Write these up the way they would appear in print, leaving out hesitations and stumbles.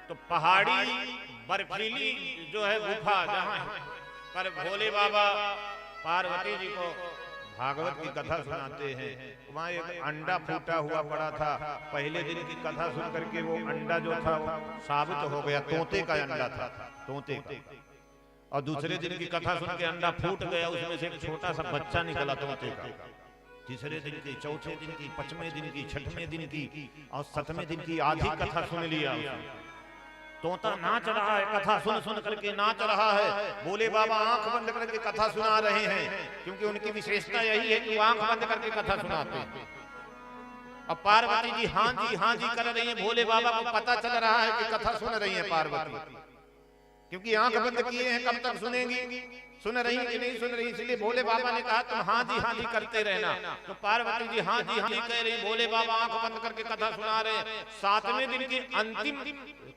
तो पहाड़ी बर्फीली जो है गुफा जहाँ पर भोले बाबा पार्वती जी को भागवत की कथा सुनाते हैं। वहाँ एक अंडा फूटा हुआ पड़ा था। पहले दिन की कथा सुन करके वो अंडा जो था वो साबित हो गया तोते का अंडा था, तोते का। और दूसरे दिन की कथा सुन के अंडा फूट गया, उसमें से एक छोटा सा बच्चा निकला तोते का। तीसरे दिन की, चौथे दिन की, पांचवें दिन की, छठवें दिन की और सातवें दिन की आधी कथा सुन लिया। तोता नाच रहा है, कथा सुन सुन करके नाच रहा है। भोले बाबा आंख बंद करके कथा सुना रहे हैं, क्योंकि उनकी विशेषता यही है कि वो आंख बंद करके कथा सुनाते हैं। अब पार्वती जी हाँ जी कर रही हैं। भोले बाबा को पता चल रहा है कि कथा सुन रही है पार्वती, क्योंकि आंख बंद किए हैं, कब तक सुनेंगी, सुन रही कि नहीं सुन रही। इसलिए भोले बाबा ने कहा तुम हाँ जी करते रहना। तो पार्वती जी हाँ जी कह रही, भोले बाबा आंख बंद करके कथा सुना रहे हैं। सातवें दिन की अंतिम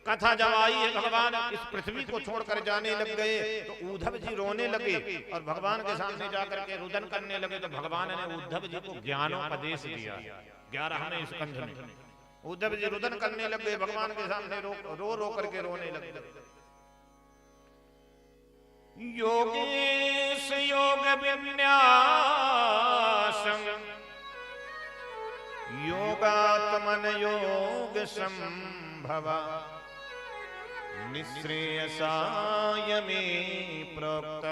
कथा जब आई है, भगवान इस पृथ्वी को छोड़कर जाने लग गए, तो उद्धव जी रोने लगे और भगवान के सामने जाकर के रुदन करने लगे। तो भगवान ने उद्धव जी को ज्ञानोपदेश दिया 11वें स्कंध में। उद्धव जी रुदन करने लग गए, भगवान के सामने रो रो करके रोने लगे। योगेश योग विन्यासं योगात्मन योग संभवा निःश्रेयसाय मे प्रोक्त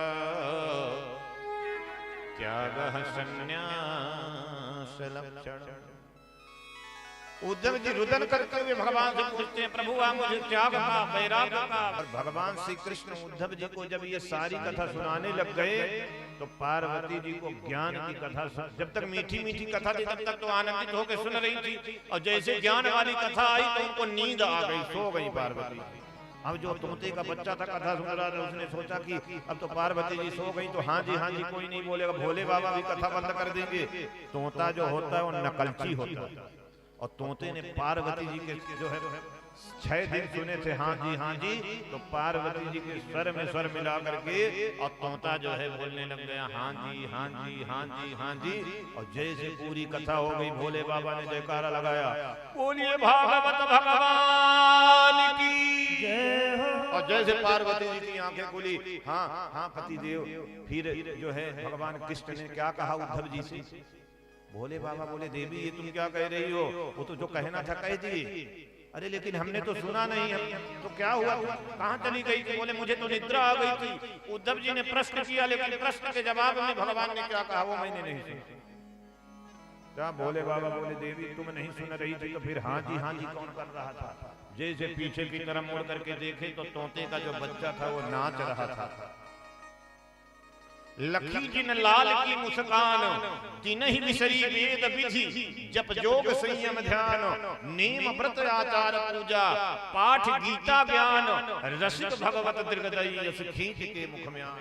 त्यागः संन्यास लक्षण। उद्धव जी रुदन करते हुए भगवान से पूछते हैं, प्रभु आप मुझे त्याग का, वैराग्य का। और भगवान श्री कृष्ण उद्धव जी को जब ये सारी कथा सुनाने लग गए, तो पार्वती जी को ज्ञान की कथा, जब तक मीठी मीठी कथा थी तब तक तो आनंदित होकर सुन रही थी, और जैसे ज्ञान वाली कथा आई तो उनको नींद आ गई, सो गई पार्वती। अब जो तोते का बच्चा था कथा सुन रहा था, उसने सोचा कि अब तो पार्वती जी सो गई, तो हाँ जी कोई नहीं बोलेगा, भोले बाबा भी कथा बंद कर देंगे। तोता जो होता है वो नकलची होता है, और तोते ने पार्वती जी के जो है 6 दिन सुने थे हाँ जी, तो पार्वती जी के स्वर में स्वर मिला करके और तोता जो है बोलने लग गया हाँ जी। और जैसे पूरी कथा हो गई, भोले बाबा ने जयकारा लगाया, बोलिए भागवत भगवान की जय हो। और जैसे पार्वती जी की आंखें खुली, हाँ पति देव। फिर जो है भगवान कृष्ण ने क्या कहा उद्धव जी से? भोले बाबा बोले, देवी ये तुम क्या कह रही हो? वो तो जो कहना था कह दिए। अरे लेकिन हमने तो सुना नहीं, तो क्या हुआ, कहाँ चली गई थी? बोले मुझे तो निद्रा आ गई थी। उद्धव जी ने प्रश्न किया, लेकिन प्रश्न के जवाब में भगवान ने क्या कहा वो मैंने नहीं सुना। क्या भोले बाबा बोले, देवी तुम नहीं सुन रही थी तो फिर हाँ जी कौन कर रहा था? जैसे पीछे की तरफ मुड़ करके देखे तो तोते का जो बच्चा था वो नाच रहा था। लखी जिन लाल की मुस्कान, तिनहि बिसरी वेद विधि, जप जोग संयम ध्यान, नेम व्रत आचार पूजा, पाठ गीता ज्ञान, रसिक भगवत दृगदयी यस खींच के मुख में आन।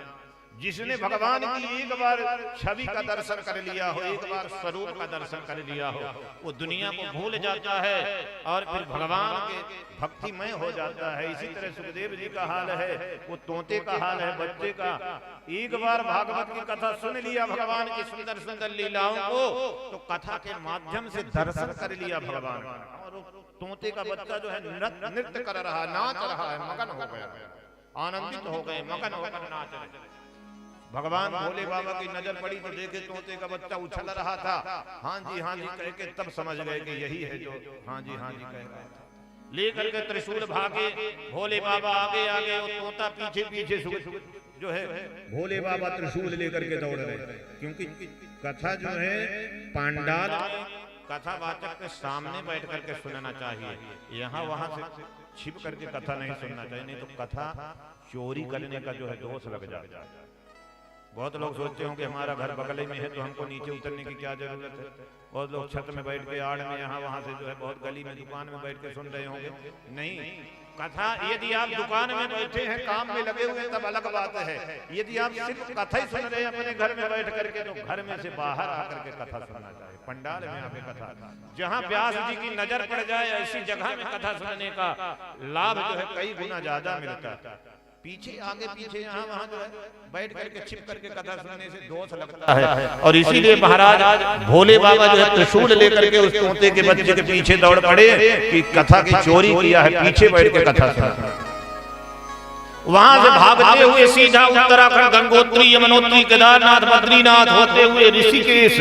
जिसने भगवान की एक बार छवि का दर्शन कर लिया हो, एक बार स्वरूप का दर्शन कर लिया हो, वो दुनिया को भूल जाता है और फिर भगवान के भक्तिमय हो जाता है। इसी तरह सुखदेव जी का हाल है, वो तोते का हाल है, बच्चे का। एक बार भागवत की कथा सुन लिया भगवान की सुंदर सुंदर लीलाओं को, तो कथा के माध्यम से दर्शन कर लिया भगवान। और तोते का बच्चा जो है नृत्य कर रहा, नाच रहा है, मगन हो गया, आनंदित हो गए, मगन होकर नाच रहे। भगवान भोले बाबा की नजर पड़ी तो देखे तोते का बच्चा उछल रहा था। हाँ जी कह के तब समझ गए कि यही है जो हाँ जी कह रहा था। लेकर के त्रिशूल भागे, भोले बाबा आगे और तोता पीछे जो है भोले बाबा त्रिशूल लेकर के दौड़ रहे, क्योंकि कथा जो है पांडाल कथावाचक के सामने बैठ करके सुनना चाहिए, यहाँ वहां से छिप करके कथा नहीं सुनना चाहिए, नहीं तो कथा चोरी करने का जो है दोष लग जाता है। बहुत लोग सोचते होंगे हमारा घर बगल में है तो हमको नीचे उतरने की क्या जरूरत है। बहुत लोग छत में बैठ के आड़ में यहाँ वहां से जो है बहुत गली में दुकान में बैठ के सुन रहे होंगे। नहीं, कथा यदि आप दुकान में बैठे हैं, काम में लगे हुए हैं, तब अलग बात है। यदि आप सिर्फ कथा ही सुन रहे हैं अपने घर में बैठ करके, तो घर में से बाहर आकर के कथा सुनना चाहिए, पंडाल में आके कथा। जहाँ व्यास जी की नजर पड़ जाए ऐसी जगह में कथा सुनने का लाभ जो है कई गुना ज्यादा मिलता है। पीछे आगे पीछे यहाँ वहाँ जो है बैठ करके छिप करके कथा सुनने से दोष लगता है। और इसीलिए महाराज भोले बाबा जो है त्रिशूल लेकर के उस तोते के बच्चे के पीछे दौड़ पड़े कि कथा की चोरी किया है, पीछे बैठ के कथा सुना। वहां से भागते हुए सीधा उत्तराखंड गंगोत्री यमुनोत्री केदारनाथ बद्रीनाथ होते हुए ऋषिकेश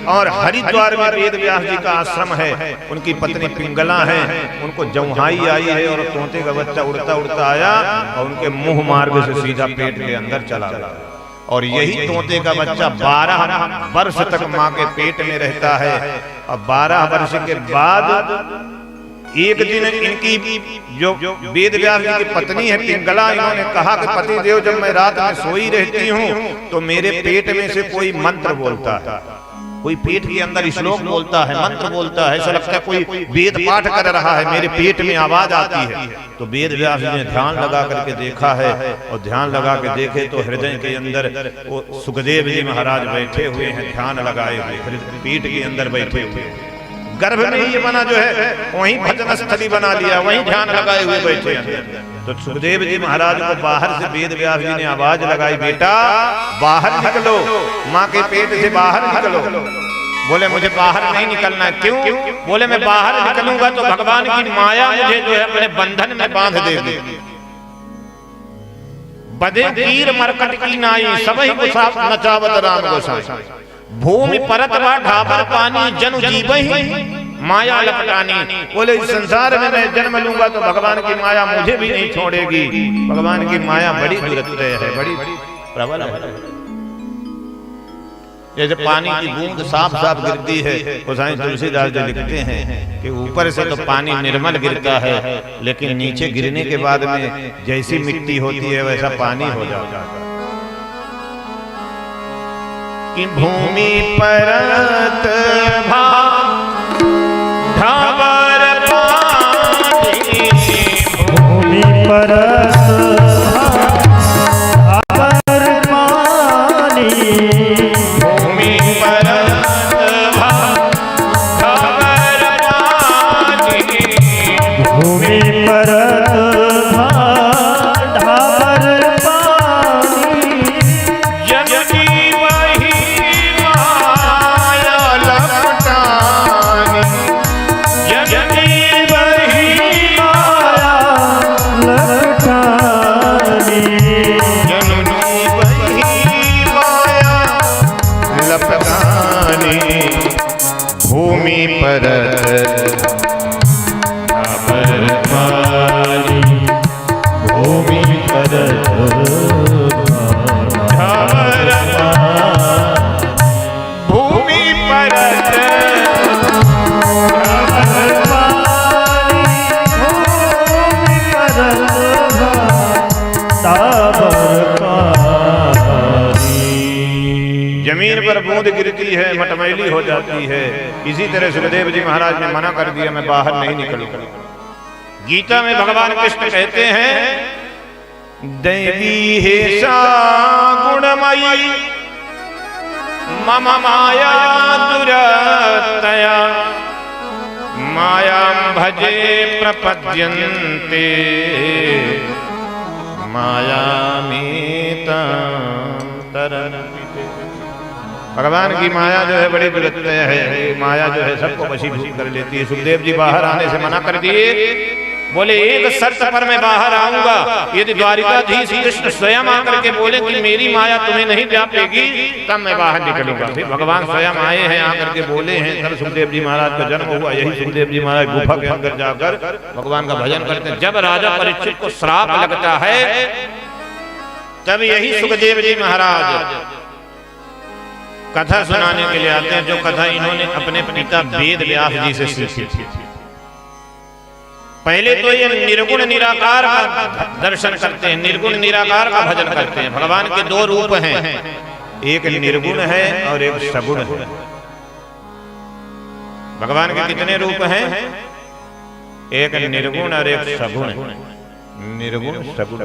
और हरिद्वार में वेद व्यास जी का आश्रम है। उनकी पत्नी पिंगला है, उनको जौहाई आई है और तोते का बच्चा उड़ता उड़ता आया और उनके मुंह मार्ग से सीधा पेट के अंदर चला गया। और यही तोते का बच्चा 12 वर्ष तक माँ के पेट में रहता है। और 12 वर्ष के बाद एक दिन इनकी जो वेद व्यास जी की पत्नी है पिंगला, इन्होंने कहा कि पति देव जब मैं रात में सोई रहती हूँ तो मेरे पेट में से कोई मंत्र बोलता है, कोई पेट के अंदर श्लोक बोलता है, मंत्र बोलता है, ऐसा लगता है कोई वेद पाठ कर रहा है, मेरे पेट में आवाज आती है। तो वेद व्यास जी ने ध्यान लगा करके देखा है और ध्यान लगा के देखे तो हृदय के अंदर वो सुखदेव जी महाराज बैठे हुए हैं, ध्यान लगाए हुए, पेट के अंदर बैठे हुए, गर्भ में ही ये बना जो है वहीं भजन स्थली बना लिया, वहीं ध्यान लगाए हुए बैठे हैं। तो सुखदेव जी महाराज को बाहर से वेद व्यास जी ने आवाज लगाई, बेटा बाहर निकलो, माँ के पेट से बाहर निकलो। बोले मुझे बाहर नहीं निकलना। क्यों? बोले मैं बाहर निकलूंगा तो भगवान की माया मुझे जो है अपने बंधन में बांध देगी। बदे कीर मरकट की नाई सबही नचावत राम गोसाई, भूमि परत बा ढाबर पानी जनु जीवहि माया लपटानी। बोले इस संसार में मैं जन्म लूंगा तो भगवान की माया मुझे भी नहीं छोड़ेगी। भगवान की माया बड़ी दुर्लभ है, बड़ी प्रबल है। जैसे पानी की बूंद साफ साफ गिरती है, गोसाई तुलसीदास जी लिखते हैं कि ऊपर से तो पानी निर्मल गिरता है, लेकिन नीचे गिरने के बाद में जैसी मिट्टी होती है वैसा पानी हो जाता है। कि भूमि परत ढाबर पानी, भूमि परत ढाबर पानी, भूमि परत ढाबर पानी, भूमि परत ढाबर पानी, जननी भूमि परत ढाबर पानी, भूमि परत ढाबर भूमि परत ढाबर पानी, भूमि परत ढाबर पानी। जमीन पर बूंद गिरती है, मटमैली हो जाती है। इसी तरह सुखदेव जी महाराज ने मना कर दिया, मैं बाहर नहीं निकलूंगा। गीता में भगवान कृष्ण कहते हैं दैवी हे सा गुणमयी मम माया दुरतया माया भजे प्रपद्यन्ते माया में तरन्ति। भगवान की माया जो है बड़ी दुर्लभ है, माया जो है सबको वशीभूत कर लेती है। सुखदेव जी बाहर आने से मना कर दिए, बोले एक शर्त पर मैं बाहर आऊंगा, यदि द्वारिकाधीश कृष्ण स्वयं आकर के बोले कि मेरी माया तुम्हें नहीं व्यापेगी तब मैं बाहर निकलूंगा। फिर भगवान स्वयं आए हैं, आकर के बोले हैं, तब सुखदेव जी महाराज का जन्म हुआ। यही सुखदेव जी महाराज गुफा के अंदर जाकर भगवान का भजन करते हैं। जब राजा परीक्षित को श्राप लगता है तब यही सुखदेव जी महाराज कथा सुनाने के लिए आते हैं, जो कथा इन्होंने अपने पिता वेद व्यास जी से सीखी थी। पहले तो ये निर्गुण निराकार का दर्शन करते हैं, निर्गुण निराकार का भजन करते हैं। भगवान के दो रूप हैं, एक निर्गुण है और एक सगुण है। भगवान के कितने रूप हैं? एक निर्गुण और एक सगुण। निर्गुण सगुण।